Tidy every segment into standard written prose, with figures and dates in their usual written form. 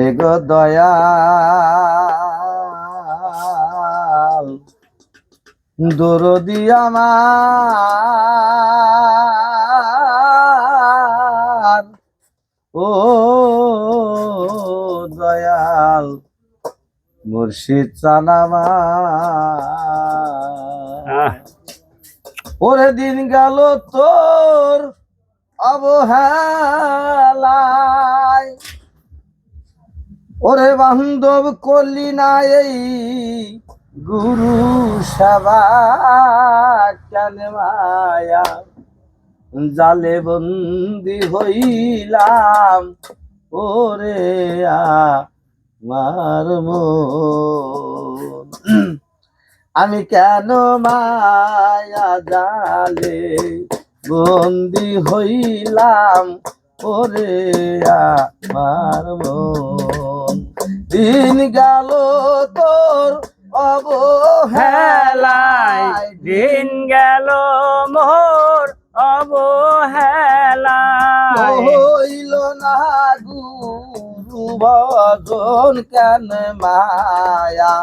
এগো দয়াল দরদি আমার, ও দয়াল মুর্শিদ চান আমার। ওরে দিন গেল তোর অবহেলায়, ওরে বান্ধব করলি না এই গুরু সেবা, কেন মায়া জালে বন্দি হইলাম, ওরে আমার মন। আমি কেন মায়া জালে বন্দি হইলাম, ওরে আমার মন। দিন গেল তোর অবহেলায়, দিন গেল মোর অবহেলায়, হইল না গুরু ভজন, কেন মায়া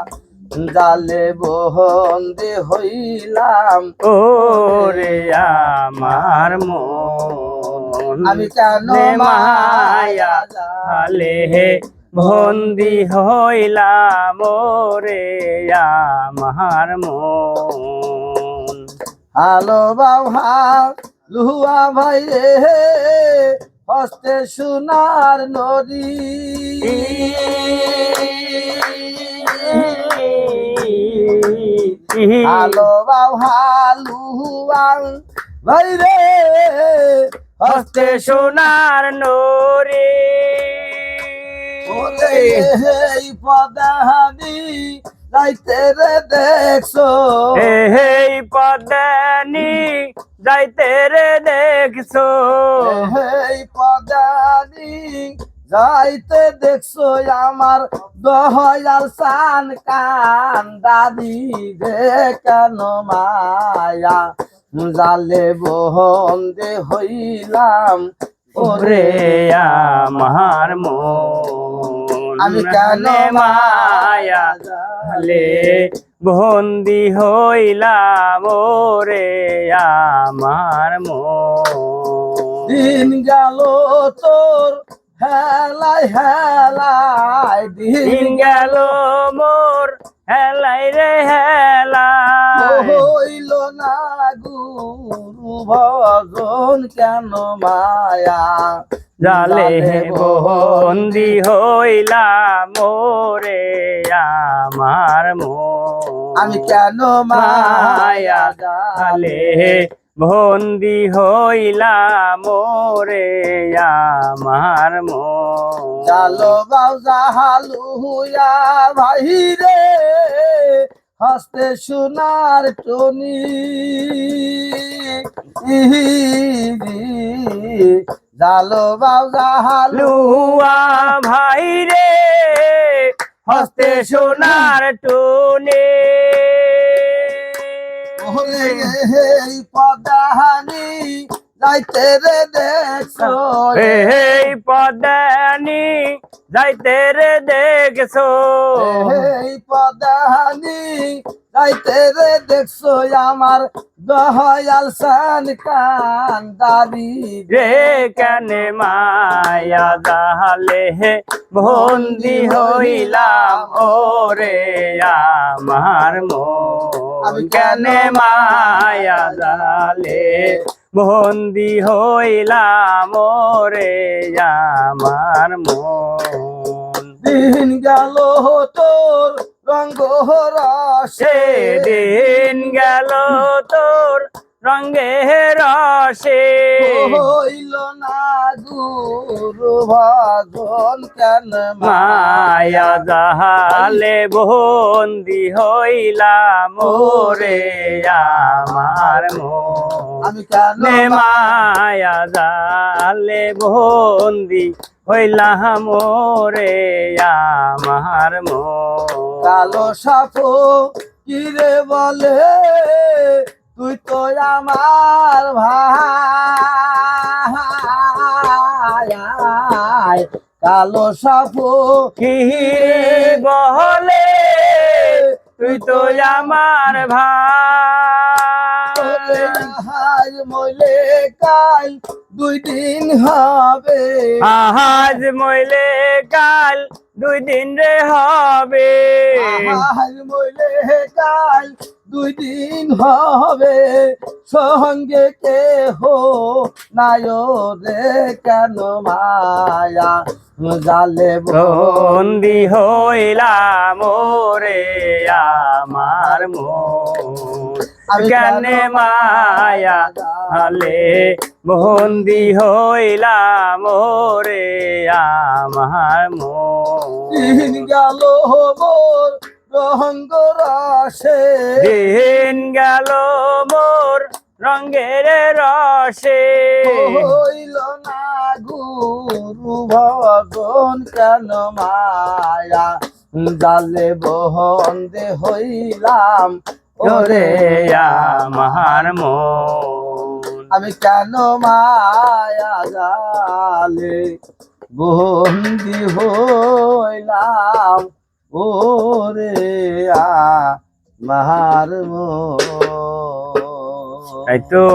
জালে বন্দি হইলাম, ওরে আমার মন। আমি কেন মায়া জালে বন্দি হইলাম, ওরে আমার মন। হালো বাবা লুয়া ভাই রে, হস্তে সোনার নদী, হালো বাবা লুয়া ভাই রে, হস্তে সোনার নরে, এই পদানি যাইতে রে দেখছো, এই পদানি যাইতে রে দেখছো, এই পদানি যাইতে দেখছো আমার দয়াল সান কান্দাদি রে, কেন মায়া জালে বন্দে হইলাম, ওরে আমার মন। আমি কেন মায়া জালে বন্দি হইলাম, ওরে আমার মন। দিন গেল তোর হেলাই হেলাই, দিন গেল মোর হেলাই রে হেলাই, হইল না গুরু ভজন, কেন মায়া জালে বন্দি হইলাম, ওরে আমার মন। আমি কেন মায়া জালে বন্দি হইলাম, ওরে আমার মন। জালো বাউ জাহালু হুয়া ভাই রে, হস্তে সোনার টনি, জালো বাউ জাহালু লুয়া ভাই রে, হস্তে সোনার টুনে, এই পদানি যাইতে রে দেখছো, এই পদানি যাইতে রে দেখছো, এই পদানি যাইতে রে দেখছো আমার দয়াল সান কান্দারি রে কেন মায়া জালে বন্দি হইলাম, ওরে আমার মন। কেন মায়া জালে বন্দি হইলাম, ওরে আমার মন। দিন গেল তোর রঙ্গ রসে, সেদিন গেল তোর রঙে রসে, হইল না গুরু ভজন, কেন মায়া জালে বন্দি হইলাম, ওরে আমার মন। আমি কেন মায়া জালে বন্দি হইলাম, ওরে আমার মন। কালো সাপ কিরে বলে তুই তো আমার ভাই, কালো সাপো কি বলে তুই তো আমার ভাই আজ মইলে কাল 2 দিন হবে আজ মইলে কাল 2 দিন রে হবে আজ মইলে কাল 2 দিন হবে সঙ্গে কেহ নাই রে কেন মায়া জালে বন্দি হইলাম রে আমার মন কেন মায়া হালে বন্দি হইলাম রে আমার দিন মন গেল মোর রঙ্গ রাশে দিন গেল মোর রঙের রসে হইল না গুরু ভজন কেন মায়া জালে বন্দে হইলাম ওরে আমার মন আমি কেন মায়া জালে বন্দি হইলাম ওরে আমার মন তাই তো